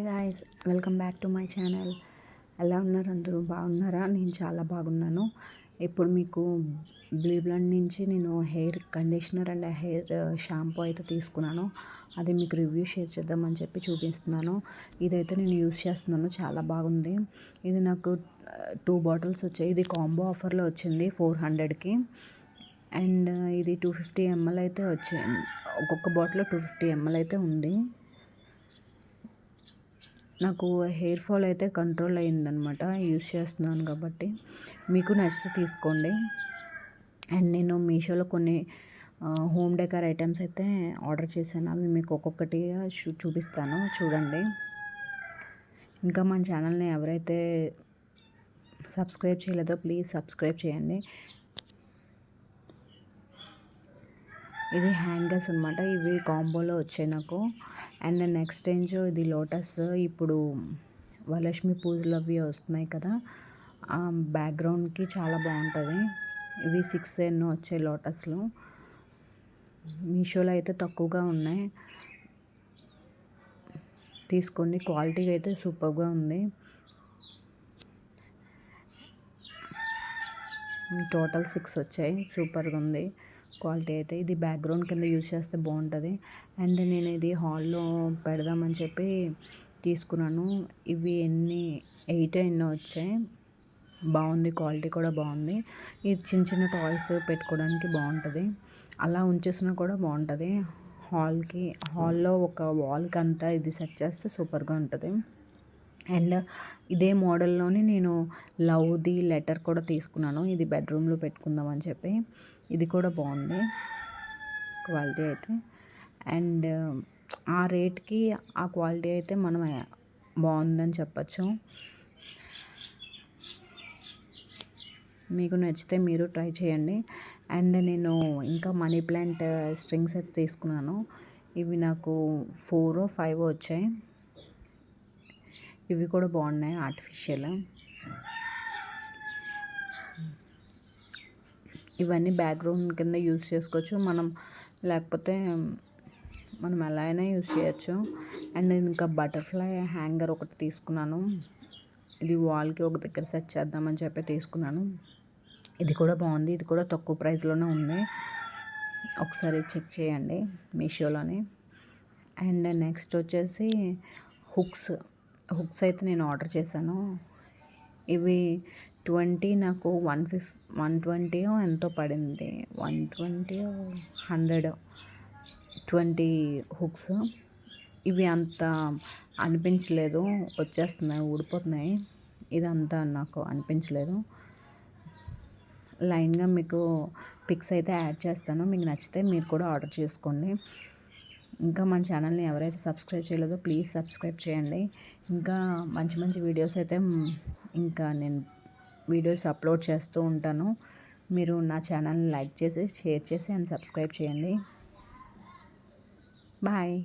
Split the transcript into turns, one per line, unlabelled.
Guys, welcome back to my channel. ఎలా ఉన్నారు? అందరూ బాగున్నారా? నేను చాలా బాగున్నాను. ఇప్పుడు మీకు బ్లూ బ్లాండ్ నుంచి నేను hair conditioner and hair shampoo అయితే తీసుకున్నాను. అది మీకు రివ్యూ షేర్ చేద్దామని చెప్పి చూపిస్తున్నాను. ఇదైతే నేను యూస్ చేస్తున్నాను, చాలా బాగుంది. ఇది నాకు 2 బాటిల్స్ వచ్చాయి. ఇది కాంబో ఆఫర్లో వచ్చింది 400కి. అండ్ ఇది 250 ml అయితే వచ్చింది. ఒక్కొక్క బాటిల్ 250 ml అయితే ఉంది. నాకు హెయిర్ ఫాల్ అయితే కంట్రోల్ అయిందనమాట యూస్ చేస్తున్నాను కాబట్టి. మీకు నచ్చితే తీసుకోండి. అండ్ నేను మీషోలో కొన్ని హోమ్ డెకర్ ఐటమ్స్ అయితే ఆర్డర్ చేశాను. అవి మీకు ఒక్కొక్కటిగా చూపిస్తాను, చూడండి. ఇంకా మన ఛానల్ని ఎవరైతే సబ్స్క్రైబ్ చేయలేదో ప్లీజ్ సబ్స్క్రైబ్ చేయండి. ఇది హ్యాంగర్స్ అనమాట. ఇవి కాంబోలో వచ్చాయి నాకు. అండ్ నెక్స్ట్ రేంజ్ ఇది లోటస్. ఇప్పుడు వరలక్ష్మి పూజలు అవి వస్తున్నాయి కదా, ఆ బ్యాక్గ్రౌండ్కి చాలా బాగుంటుంది. ఇవి 6 ఎన్నో వచ్చాయి లోటస్లో. మీషోలో అయితే తక్కువగా ఉన్నాయి, తీసుకోండి. క్వాలిటీ అయితే సూపర్గా ఉంది. టోటల్ 6 వచ్చాయి, సూపర్గా ఉంది క్వాలిటీ అయితే. ఇది బ్యాక్గ్రౌండ్ కింద యూజ్ చేస్తే బాగుంటుంది. అండ్ నేను ఇది హాల్లో పెడదామని చెప్పి తీసుకున్నాను. ఇవి 8 ఎన్నో వచ్చాయి. బాగుంది, క్వాలిటీ కూడా బాగుంది. ఇది చిన్న చిన్న టాయ్స్ పెట్టుకోవడానికి బాగుంటుంది, అలా ఉంచేసినా కూడా బాగుంటుంది. హాల్లో ఒక వాల్కి అంతా ఇది సెట్ చేస్తే సూపర్గా ఉంటుంది. అండ్ ఇదే మోడల్లోని నేను లవ్ది లెటర్ కూడా తీసుకున్నాను. ఇది బెడ్రూమ్లో పెట్టుకుందామని చెప్పి. ఇది కూడా బాగుంది క్వాలిటీ అయితే. అండ్ ఆ రేట్కి ఆ క్వాలిటీ అయితే మనం బాగుందని చెప్పచ్చు. మీకు నచ్చితే మీరు ట్రై చేయండి. అండ్ నేను ఇంకా మనీ ప్లాంట్ స్ట్రింగ్స్ అయితే తీసుకున్నాను. ఇవి నాకు 4 or 5 వచ్చాయి. ఇవి కూడా బాగున్నాయి, ఆర్టిఫిషియల్. ఇవన్నీ బ్యాక్గ్రౌండ్ కింద యూస్ చేసుకోవచ్చు లేకపోతే మనం ఎలా అయినా యూస్ చేయొచ్చు. అండ్ ఇంకా బటర్ఫ్లై హ్యాంగర్ ఒకటి తీసుకున్నాను. ఇది వాల్కి ఒక దగ్గర సెట్ చేద్దామని చెప్పి తీసుకున్నాను. ఇది కూడా బాగుంది. ఇది కూడా తక్కువ ప్రైస్లోనే ఉంది, ఒకసారి చెక్ చేయండి మీషోలోని. అండ్ నెక్స్ట్ వచ్చేసి హుక్స్ అయితే నేను ఆర్డర్ చేశాను. ఇవి 20 నాకు 120 ఎంతో పడింది. 120 100 20 హుక్స్. ఇవి అంత అనిపించలేదు, వచ్చేస్తున్నాయి, ఊడిపోతున్నాయి. ఇదంతా నాకు అనిపించలేదు. లైన్గా మీకు పిక్స్ అయితే యాడ్ చేస్తాను, మీకు నచ్చితే మీరు కూడా ఆర్డర్ చేసుకోండి. ఇంకా మన ఛానల్ని ఎవరైతే సబ్స్క్రైబ్ చేయలేదో ప్లీజ్ సబ్స్క్రైబ్ చేయండి. ఇంకా మంచి మంచి వీడియోస్ అయితే ఇంకా నేను వీడియోస్ అప్లోడ్ చేస్తూ ఉంటాను. మీరు నా ఛానల్ని లైక్ చేసి, షేర్ చేసి అండ్ సబ్స్క్రైబ్ చేయండి. బాయ్.